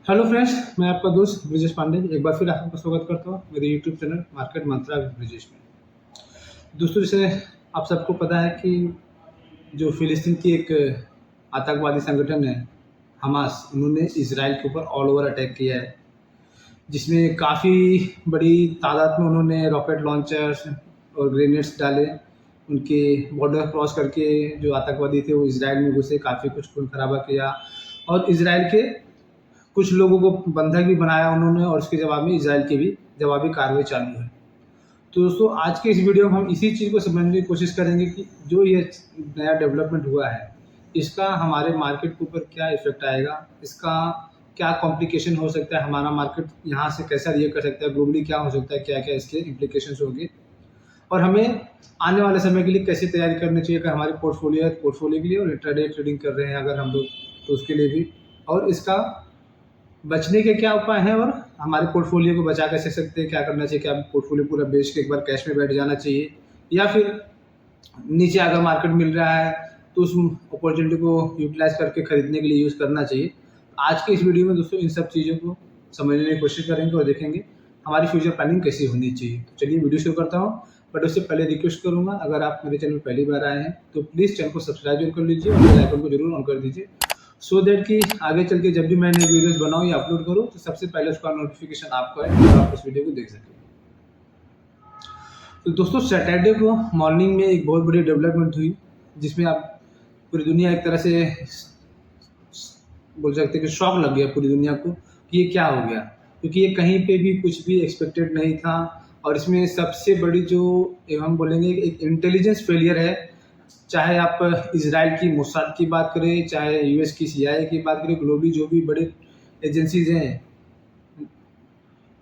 Hello friends, मैं आपका दोस्त ब्रिजेश पांडे एक बार फिर आपका स्वागत करता हूँ मेरे YouTube channel market Mantra with Brijesh में। दोस्तों, जैसे आप सबको पता है कि जो फिलिस्तीन की एक आतंकवादी संगठन है हमास, उन्होंने इसराइल के ऊपर ऑल ओवर अटैक किया है, जिसमें काफ़ी बड़ी तादाद में उन्होंने रॉकेट लॉन्चर्स और ग्रेनेड्स डाले। उनके बॉर्डर क्रॉस करके जो आतंकवादी थे वो इसराइल में घुसे, काफ़ी कुछ खून खराबा किया और इसराइल के कुछ लोगों को बंधक भी बनाया उन्होंने, और उसके जवाब में इसराइल की भी जवाबी कार्रवाई चालू है। तो दोस्तों, आज के इस वीडियो में हम इसी चीज़ को समझने की कोशिश करेंगे कि जो ये नया डेवलपमेंट हुआ है, इसका हमारे मार्केट के ऊपर क्या इफ़ेक्ट आएगा, इसका क्या कॉम्प्लिकेशन हो सकता है, हमारा मार्केट यहाँ से कैसा रिएक्ट कर सकता है, ग्लोबली क्या हो सकता है, क्या-क्या इसके इम्प्लीकेशंस होंगे और हमें आने वाले समय के लिए कैसे तैयारी करनी चाहिए अगर हमारी पोर्टफोलियो के लिए और इंट्राडे ट्रेडिंग कर रहे हैं अगर हम लोग, तो उसके लिए भी, और इसका बचने के क्या उपाय हैं और हमारे पोर्टफोलियो को बचा कैसे सकते हैं, क्या करना चाहिए, क्या पोर्टफोलियो पूरा बेच के एक बार कैश में बैठ जाना चाहिए या फिर नीचे अगर मार्केट मिल रहा है तो उस अपॉर्चुनिटी को यूटिलाइज करके खरीदने के लिए यूज़ करना चाहिए। आज के इस वीडियो में दोस्तों इन सब चीज़ों को समझने की कोशिश करेंगे और देखेंगे हमारी फ्यूचर प्लानिंग कैसी होनी चाहिए। तो चलिए वीडियो शुरू करता हूँ, बट उससे पहले रिक्वेस्ट करूँगा, अगर आप मेरे चैनल पहली बार आए हैं तो प्लीज़ चैनल को सब्सक्राइब जरूर कर लीजिए और बेल आइकन को जरूर ऑन कर दीजिए, सो दैट कि आगे चल के जब भी मैं नई वीडियोस बनाऊँ या अपलोड करूँ तो सबसे पहले उसका नोटिफिकेशन आपको आए और आप उस वीडियो को देख सकें। तो दोस्तों, सैटरडे को मॉर्निंग में एक बहुत बड़ी डेवलपमेंट हुई, जिसमें आप पूरी दुनिया एक तरह से बोल सकते हैं कि शॉक लग गया पूरी दुनिया को कि ये क्या हो गया, क्योंकि ये कहीं पे भी कुछ भी एक्सपेक्टेड नहीं था। और इसमें सबसे बड़ी जो हम बोलेंगे एक इंटेलिजेंस फेलियर है, चाहे आप इसराइल की मोसाद की बात करें, चाहे यूएस की सीआईए की बात करें, ग्लोबली जो भी बड़े एजेंसीज हैं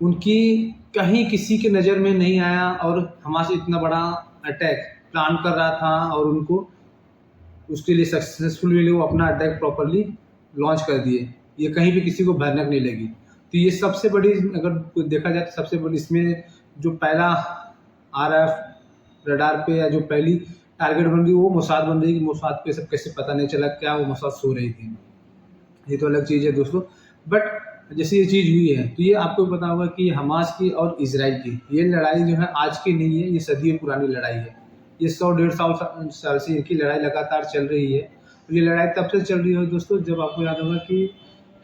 उनकी कहीं किसी के नज़र में नहीं आया और हमास इतना बड़ा अटैक प्लान कर रहा था और उनको उसके लिए सक्सेसफुली वो अपना अटैक प्रॉपरली लॉन्च कर दिए। ये कहीं भी किसी को भयानक नहीं लगी। तो ये सबसे बड़ी, अगर देखा जाए तो सबसे बड़ी इसमें जो पहला आरएफ रडार पे या जो पहली टारगेट बन गई वो मोसाद बन रही कि मोसाद पे सब कैसे पता नहीं चला, क्या वो मोसाद सो रही थी, ये तो अलग चीज़ है दोस्तों। बट जैसे ये चीज़ हुई है तो ये आपको पता होगा कि हमास की और इसराइल की ये लड़ाई जो है आज की नहीं है, ये सदियों पुरानी लड़ाई है। ये 100 150 साल से इनकी लड़ाई लगातार चल रही है। और ये लड़ाई तब से चल रही है दोस्तों, जब आपको याद होगा कि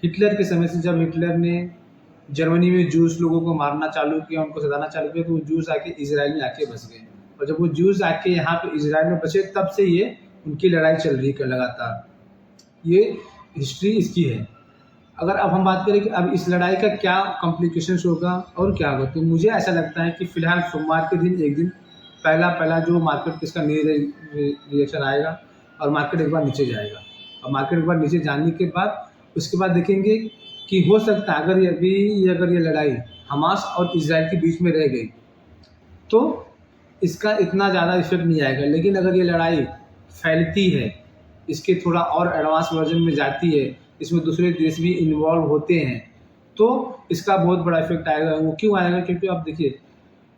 हिटलर के समय से, जब हिटलर ने जर्मनी में जूस लोगों को मारना चालू किया, उनको सताना चालू किया, तो वो जूस आके इसराइल में आके बस गए। और जब वो जूस आके यहाँ पे इसराइल में बचे, तब से ये उनकी लड़ाई चल रही है लगातार। ये हिस्ट्री इसकी है। अगर अब हम बात करें कि अब इस लड़ाई का क्या कॉम्प्लिकेशंस होगा और क्या होगा, तो मुझे ऐसा लगता है कि फिलहाल सोमवार के दिन एक दिन पहला जो मार्केट इसका रिएक्शन आएगा और मार्केट एक बार नीचे जाएगा। और मार्केट एक बार नीचे जाने के बाद उसके बाद देखेंगे कि हो सकता है अगर ये लड़ाई हमास और इसराइल के बीच में रह गई तो इसका इतना ज़्यादा इफेक्ट नहीं आएगा। लेकिन अगर ये लड़ाई फैलती है, इसके थोड़ा और एडवांस वर्जन में जाती है, इसमें दूसरे देश भी इन्वॉल्व होते हैं, तो इसका बहुत बड़ा इफेक्ट आएगा। वो क्यों आएगा? क्योंकि आप देखिए,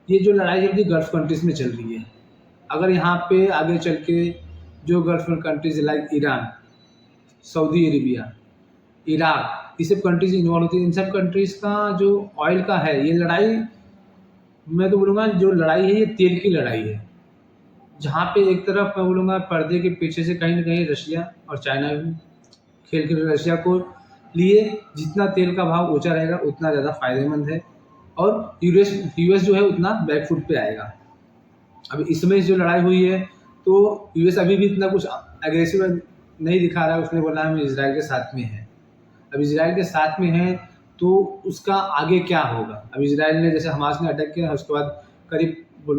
ये जो लड़ाई चल रही है गल्फ कंट्रीज़ में चल रही है। अगर यहाँ पे आगे चल के जो gulf countries like Iran, Saudi Arabia, Iraq, ये सब कंट्रीज़ इन्वॉल्व होती है। इन सब कंट्रीज़ का जो ऑयल का है, ये लड़ाई, मैं तो बोलूँगा जो लड़ाई है ये तेल की लड़ाई है। जहाँ पे एक तरफ मैं बोलूँगा पर्दे के पीछे से कहीं न कहीं रशिया और चाइना भी खेल के, रशिया को लिए जितना तेल का भाव ऊँचा रहेगा उतना ज़्यादा फ़ायदेमंद है और यूएस जो है उतना बैक फुट पे आएगा। अब इसमें जो लड़ाई हुई है तो यूएस अभी भी इतना कुछ एग्रेसिव नहीं दिखा रहा है, उसने बोला हम इज़राइल के साथ में हैं। अब इज़राइल के साथ में हैं तो उसका आगे क्या होगा? अब इज़राइल ने, जैसे हमास ने अटैक किया, उसके बाद करीब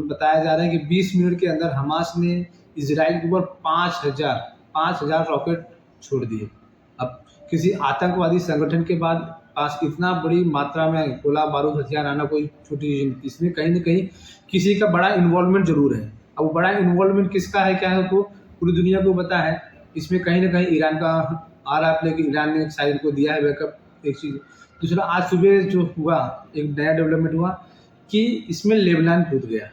बताया जा रहा है कि 20 मिनट के अंदर हमास ने इज़राइल के ऊपर 5,000 रॉकेट छोड़ दिए। अब किसी आतंकवादी संगठन के बाद पास इतना बड़ी मात्रा में गोला बारूद हथियार आना कोई छोटी चीज़ नहीं। इसमें कहीं न कहीं किसी का बड़ा इन्वॉल्वमेंट ज़रूर है। अब वो बड़ा इन्वॉल्वमेंट किसका है, क्या है, तो पूरी दुनिया को पता है। इसमें कहीं न कहीं ईरान का आ रहा है, लेकिन ईरान ने शायद को दिया है बैकअप, एक चीज़। दूसरा, आज सुबह जो हुआ एक नया डेवलपमेंट हुआ कि इसमें लेबनान कूद गया।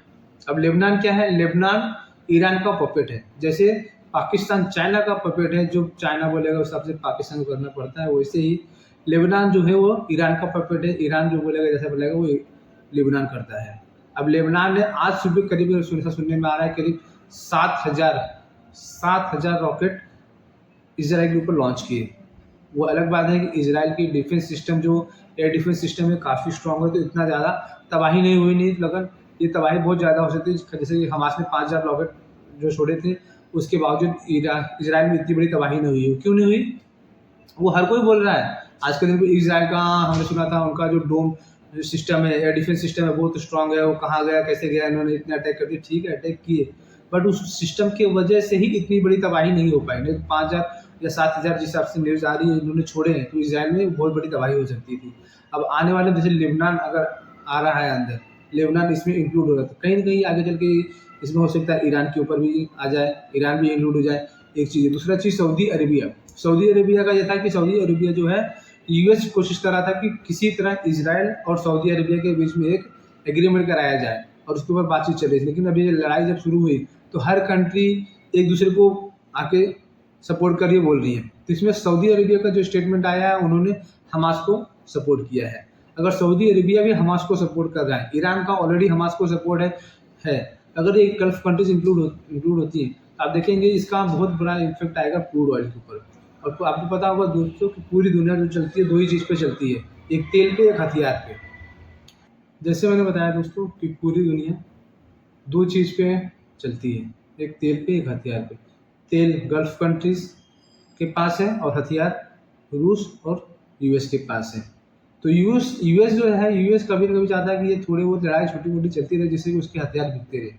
अब लेबनान क्या है? लेबनान ईरान का पपेट है। जैसे पाकिस्तान चाइना का पपेट है, जो चाइना बोलेगा उस हिसाब से पाकिस्तान को करना पड़ता है, वैसे ही लेबनान जो है वो ईरान का पपेट है, ईरान जो बोलेगा जैसा बोलेगा वो लेबनान करता है। अब लेबनान ने आज सुबह करीब सुनने में आ रहा है करीब 7,000 रॉकेट इजराइल के ऊपर लॉन्च किए। वो अलग बात है कि इजराइल की डिफेंस सिस्टम जो एयर डिफेंस सिस्टम है काफ़ी स्ट्रॉन्ग है, तो इतना ज़्यादा तबाही नहीं हुई, नहीं लगन ये तबाही बहुत ज़्यादा हो सकती है। जैसे कि हमास ने 5,000 रॉकेट जो छोड़े थे, उसके बावजूद इजराइल में इतनी बड़ी तबाही नहीं हुई। क्यों नहीं हुई? वो हर कोई बोल रहा है आज के दिन में। इजराइल का हमने सुना था उनका जो डोम सिस्टम है, एयर डिफेंस सिस्टम है, बहुत स्ट्रांग है। वो कहाँ गया, कैसे गया, इन्होंने इतने अटैक कर दिए। ठीक है, अटैक किए, बट उस सिस्टम की वजह से ही इतनी बड़ी तबाही नहीं हो पाई। नहीं 5,000 या 7,000 जिस हिसाब से न्यूज़ आ रही है इन्होंने छोड़े हैं, तो इजराइल में बहुत बड़ी तबाही हो सकती थी। अब आने वाले जैसे लेबनान अगर आ रहा है अंदर, लेबनान इसमें इंक्लूड होगा, तो कहीं ना कहीं आगे चल के इसमें हो सकता है ईरान के ऊपर भी आ जाए, ईरान भी इंक्लूड हो जाए। एक चीज़ है। दूसरा चीज़ सऊदी अरेबिया। सऊदी अरेबिया का यह था कि सऊदी अरेबिया जो है, यूएस कोशिश कर रहा था कि किसी तरह इजराइल और सऊदी अरेबिया के बीच में एक एग्रीमेंट कराया जाए और उसके ऊपर बातचीत चल रही थी। लेकिन अभी लड़ाई जब शुरू हुई तो हर कंट्री एक दूसरे को आके सपोर्ट करिए बोल रही है। तो इसमें सऊदी अरेबिया का जो स्टेटमेंट आया है, उन्होंने हमास को सपोर्ट किया है। अगर सऊदी अरेबिया भी हमास को सपोर्ट कर रहा है, ईरान का ऑलरेडी हमास को सपोर्ट है, अगर ये गल्फ कंट्रीज इंक्लूड होती हैं, आप देखेंगे इसका बहुत बड़ा इफेक्ट आएगा क्रूड ऑयल के ऊपर। और तो आपको पता होगा दोस्तों कि पूरी दुनिया जो चलती है दो ही चीज़ पे चलती है, एक तेल पे, एक हथियार पे। जैसे मैंने बताया दोस्तों कि पूरी दुनिया दो चीज़ पे चलती है, एक तेल पे, एक हथियार पे। तेल गल्फ कंट्रीज के पास है और हथियार रूस और यूएस के पास है। तो यूएस जो है, यूएस कभी न कभी चाहता है कि ये थोड़ी बहुत लड़ाई छोटी मोटी चलती रहे, जिससे कि उसके हथियार बिकते रहे।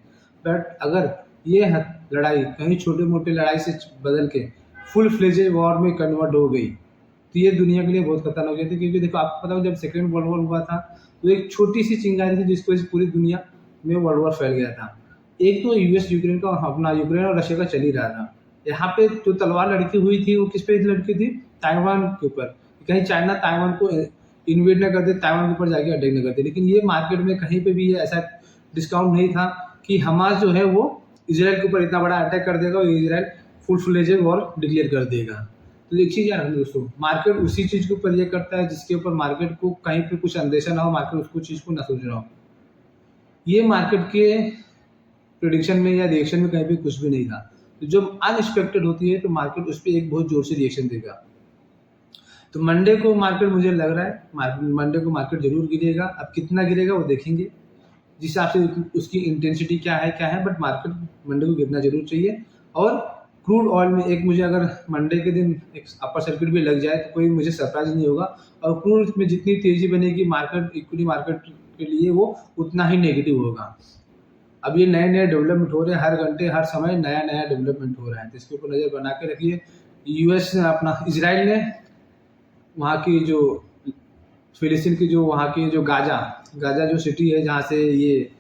बट अगर ये लड़ाई कहीं छोटे मोटे लड़ाई से बदल के फुल फ्लेजेड वॉर में कन्वर्ट हो गई, तो ये दुनिया के लिए बहुत खतरनाक हो जाती है। क्योंकि देखो, आपको पता हो जब सेकेंड वर्ल्ड वॉर हुआ था तो एक छोटी सी चिंगारी थी जिसकी वजह से पूरी दुनिया में वर्ल्ड वॉर फैल गया था। एक तो यूएस यूक्रेन का, अपना यूक्रेन और रशिया का चल ही रहा था। यहाँ पे जो तलवार लड़की हुई थी वो किस पे लड़की थी? ताइवान के ऊपर। कहीं चाइना ताइवान को इन्वेड न कर दे, ताइवान के ऊपर जाके अटैक न कर दे। लेकिन ये मार्केट में कहीं पे भी ऐसा डिस्काउंट नहीं था कि हमास जो है वो इजराइल के ऊपर इतना बड़ा अटैक कर देगा और Israel full fledged war declare कर देगा। तो एक चीज़ याद रखना दोस्तों, मार्केट उसी चीज़ के ऊपर ये करता है जिसके ऊपर मार्केट को कहीं पे कुछ अंदेशा ना हो, मार्केट उसको चीज़ को ना सोच रहा हो। ये मार्केट के प्रेडिक्शन में या रिएक्शन में कहीं पे कुछ भी नहीं था। तो जब अनएक्सपेक्टेड होती है तो मार्केट उस पर एक बहुत जोर से रिएक्शन देगा। तो मंडे को मार्केट, मुझे लग रहा है मंडे को मार्केट जरूर गिरेगा। अब कितना गिरेगा वो देखेंगे, जिस हिसाब से उसकी इंटेंसिटी क्या है, बट मार्केट मंडे को गिरना जरूर चाहिए। और क्रूड ऑयल में एक मुझे अगर मंडे के दिन एक अपर सर्किट भी लग जाए तो कोई मुझे सरप्राइज नहीं होगा। और क्रूड में जितनी तेजी बनेगी मार्केट, इक्विटी मार्केट के लिए वो उतना ही नेगेटिव होगा। अब ये नए नए डेवलपमेंट हो रहे हैं, हर घंटे हर समय नया नया डेवलपमेंट हो रहा है, तो इसके ऊपर नज़र बना के रखिए। यूएस अपना इजराइल ने वहाँ की जो फिलिस्तीन की जो वहाँ की जो गाजा जो सिटी है जहाँ से ये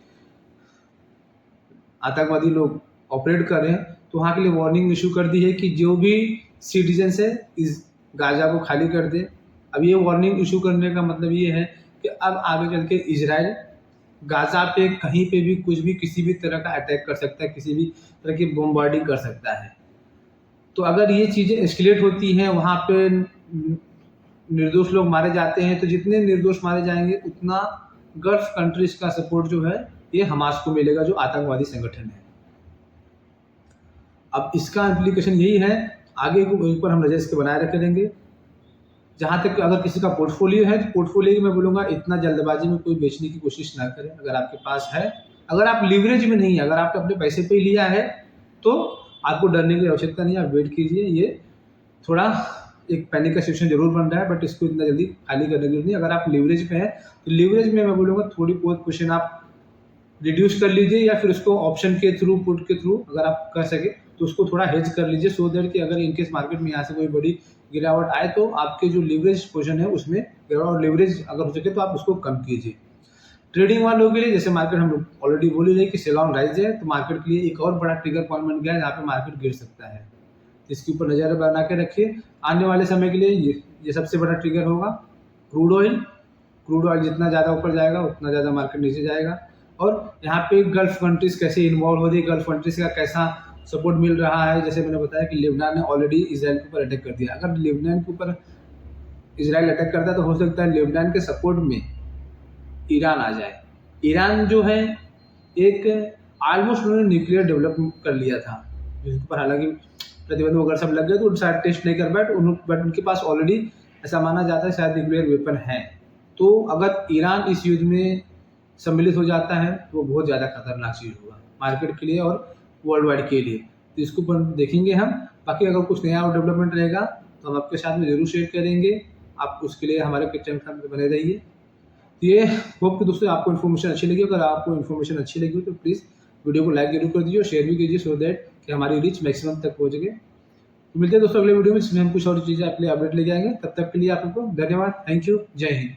आतंकवादी लोग ऑपरेट कर रहे हैं, तो वहाँ के लिए वार्निंग इशू कर दी है कि जो भी सिटीजन्स है इस गाजा को खाली कर दे। अब ये वार्निंग इशू करने का मतलब ये है कि अब आगे चल के इजराइल गाजा पे कहीं पे भी कुछ भी किसी भी तरह का अटैक कर सकता है, किसी भी तरह की बम्बार्डिंग कर सकता है। तो अगर ये चीज़ें एस्केलेट होती हैं, वहाँ पे निर्दोष लोग मारे जाते हैं, तो जितने निर्दोष मारे जाएंगे उतना गल्फ कंट्रीज का सपोर्ट जो है ये हमास को मिलेगा, जो आतंकवादी संगठन है। अब इसका इम्प्लीकेशन यही है, आगे के ऊपर हम नजर इसके बनाए रखे देंगे। जहाँ तक अगर किसी का पोर्टफोलियो है तो पोर्टफोलियो में बोलूँगा इतना जल्दबाजी में कोई बेचने की कोशिश ना करें। अगर आपके पास है, अगर आप लीवरेज में नहीं है, अगर आपने अपने पैसे पे लिया है तो आपको डरने की आवश्यकता नहीं है, आप वेट कीजिए। ये थोड़ा एक पैनिक का सिचुएशन जरूर बन रहा है, बट इसको इतना जल्दी खाली करने की जरूरत नहीं। अगर आप लीवरेज पे है तो लीवरेज में मैं बोलूँगा थोड़ी बहुत पोजीशन आप रिड्यूस कर लीजिए, या फिर उसको ऑप्शन के थ्रू, पुट के थ्रू अगर आप कर सके तो उसको थोड़ा हेज कर लीजिए, सो दैट कि अगर इनकेस मार्केट में यहाँ से कोई बड़ी गिरावट आए तो आपके जो लीवरेज पोजीशन है उसमें गिरावट, लीवरेज अगर हो सके तो आप उसको कम कीजिए। ट्रेडिंग वालों के लिए जैसे मार्केट हम लोग ऑलरेडी बोल ही रहे कि सेल ऑन राइज है, तो मार्केट के लिए एक और बड़ा ट्रिगर पॉइंट बन गया है जहाँ पे मार्केट गिर सकता है। इसके ऊपर नज़र बना के रखिए। आने वाले समय के लिए ये सबसे बड़ा ट्रिगर होगा क्रूड ऑयल जितना ज़्यादा ऊपर जाएगा उतना ज़्यादा मार्केट नीचे जाएगा। और यहाँ पे गल्फ कंट्रीज कैसे इन्वॉल्व हो रही है, गल्फ कंट्रीज का कैसा सपोर्ट मिल रहा है। जैसे मैंने बताया कि लेबनान ने ऑलरेडी इजराइल के ऊपर अटैक कर दिया। अगर लेबनान के ऊपर इजराइल अटैक करता है तो हो सकता है लेबनान के सपोर्ट में ईरान आ जाए। ईरान जो है एक ऑलमोस्ट उन्होंने न्यूक्लियर डेवलप कर लिया था, जिसके ऊपर हालांकि प्रतिबंध वगैरह सब लग गए तो शायद टेस्ट नहीं कर पाए, बट उनके पास ऑलरेडी ऐसा माना जाता है शायद न्यूक्लियर वेपन है। तो अगर ईरान इस युद्ध में सम्मिलित हो जाता है तो वो बहुत ज़्यादा खतरनाक चीज़ होगा मार्केट के लिए और वर्ल्ड वाइड के लिए। तो इसको पर देखेंगे हम। बाकी अगर कुछ नया और डेवलपमेंट रहेगा तो हम आपके साथ में ज़रूर शेयर करेंगे। आप उसके लिए हमारे चैनल पर बने रहिए। तो ये होप कि दोस्तों आपको इन्फॉर्मेशन अच्छी लगी। अगर आपको इन्फॉर्मेशन अच्छी लगी तो प्लीज़ वीडियो को लाइक जरूर कर दीजिए और शेयर भी कीजिए, सो दैट कि हमारी रीच मैक्सिमम तक पहुँच सके। तो मिलते हैं दोस्तों अगले वीडियो में, जिसमें हम कुछ और चीज़ें आपके लिए अपडेट ले जाएंगे। तब तक के लिए आपको धन्यवाद। Thank you. जय हिंद।